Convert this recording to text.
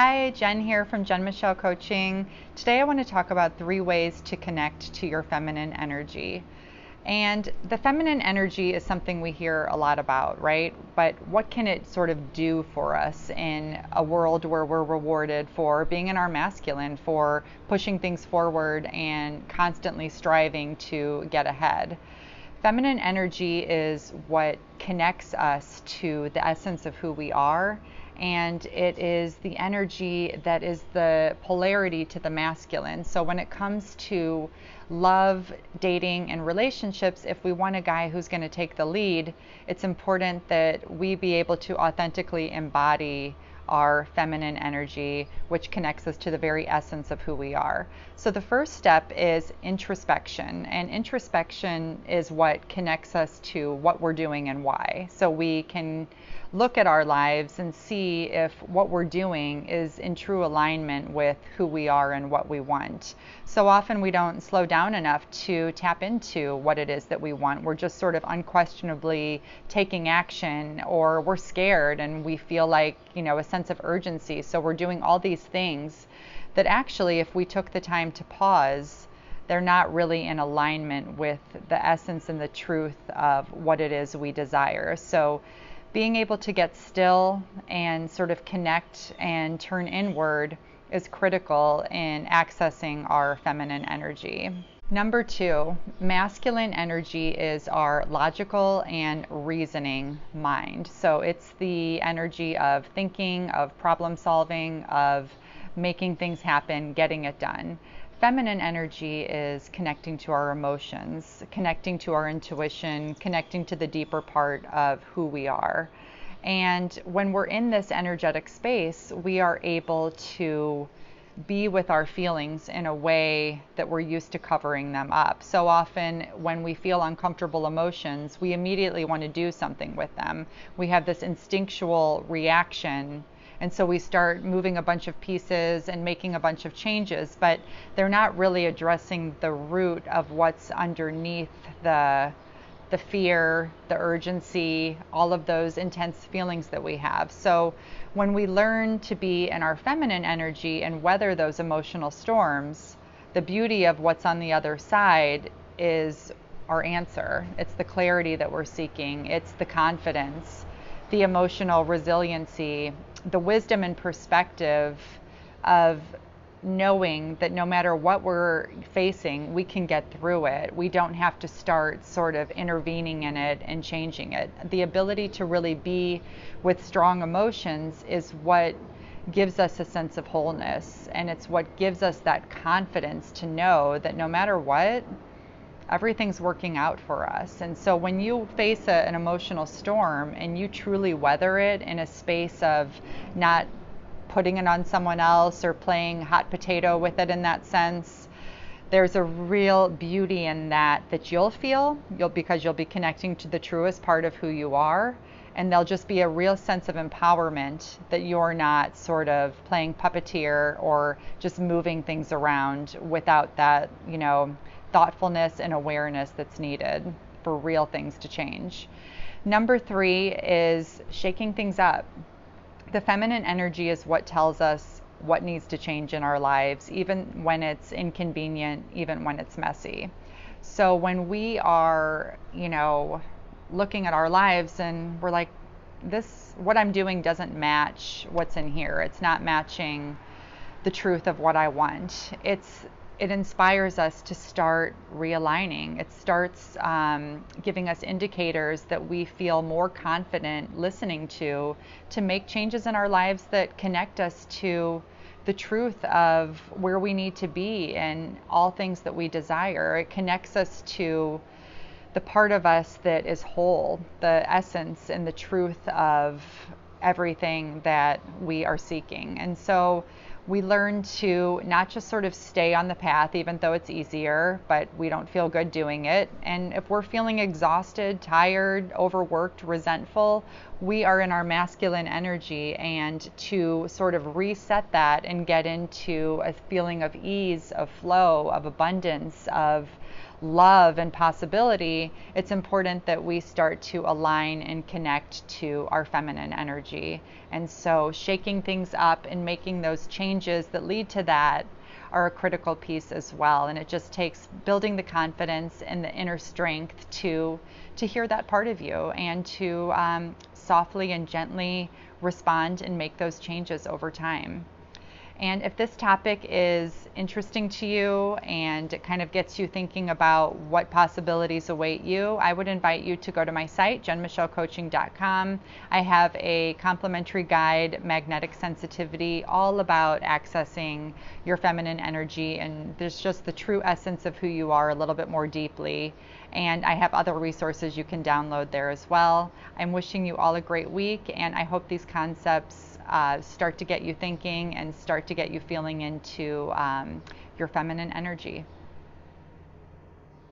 Hi, Jen here from Jen Michelle Coaching. Today I want to talk about 3 ways to connect to your feminine energy. And the feminine energy is something we hear a lot about, right? But what can it sort of do for us in a world where we're rewarded for being in our masculine, for pushing things forward and constantly striving to get ahead? Feminine energy is what connects us to the essence of who we are, and it is the energy that is the polarity to the masculine. So when it comes to love, dating, and relationships, if we want a guy who's going to take the lead, it's important that we be able to authentically embody our feminine energy, which connects us to the very essence of who we are. So the first step is introspection, and introspection is what connects us to what we're doing and why. So we can look at our lives and see if what we're doing is in true alignment with who we are and what we want. So often we don't slow down enough to tap into what it is that we want. We're just sort of unquestionably taking action, or we're scared and we feel like, a sense of urgency. So we're doing all these things that actually, if we took the time to pause, they're not really in alignment with the essence and the truth of what it is we desire. So being able to get still and sort of connect and turn inward is critical in accessing our feminine energy. Number 2, masculine energy is our logical and reasoning mind. So it's the energy of thinking, of problem solving, of making things happen, getting it done. Feminine energy is connecting to our emotions, connecting to our intuition, connecting to the deeper part of who we are. And when we're in this energetic space, we are able to be with our feelings in a way that we're used to covering them up. So often when we feel uncomfortable emotions, we immediately want to do something with them. We have this instinctual reaction, and so we start moving a bunch of pieces and making a bunch of changes, but they're not really addressing the root of what's underneath the fear, the urgency, all of those intense feelings that we have. So when we learn to be in our feminine energy and weather those emotional storms, the beauty of what's on the other side is our answer. It's the clarity that we're seeking. It's the confidence, the emotional resiliency, the wisdom and perspective of knowing that no matter what we're facing, we can get through it. We don't have to start sort of intervening in it and changing it. The ability to really be with strong emotions is what gives us a sense of wholeness, and it's what gives us that confidence to know that no matter what, everything's working out for us. And so when you face an emotional storm and you truly weather it in a space of not putting it on someone else or playing hot potato with it in that sense, there's a real beauty in that you'll feel, because you'll be connecting to the truest part of who you are, and there'll just be a real sense of empowerment that you're not sort of playing puppeteer or just moving things around without that, thoughtfulness and awareness that's needed for real things to change. Number 3 is shaking things up. The feminine energy is what tells us what needs to change in our lives, even when it's inconvenient, even when it's messy. So when we are, looking at our lives and we're like, what I'm doing doesn't match what's in here. It's not matching the truth of what I want. It inspires us to start realigning. It starts giving us indicators that we feel more confident listening to make changes in our lives that connect us to the truth of where we need to be and all things that we desire. It connects us to the part of us that is whole, the essence and the truth of everything that we are seeking. And so we learn to not just sort of stay on the path, even though it's easier, but we don't feel good doing it. And if we're feeling exhausted, tired, overworked, resentful, we are in our masculine energy. And to sort of reset that and get into a feeling of ease, of flow, of abundance, of love and possibility, it's important that we start to align and connect to our feminine energy. And so shaking things up and making those changes that lead to that are a critical piece as well. And it just takes building the confidence and the inner strength to hear that part of you, and to softly and gently respond and make those changes over time. And if this topic is interesting to you and it kind of gets you thinking about what possibilities await you, I would invite you to go to my site, jenmichellecoaching.com. I have a complimentary guide, Magnetic Sensitivity, all about accessing your feminine energy, and there's just the true essence of who you are a little bit more deeply. And I have other resources you can download there as well. I'm wishing you all a great week, and I hope these concepts start to get you thinking and start to get you feeling into your feminine energy.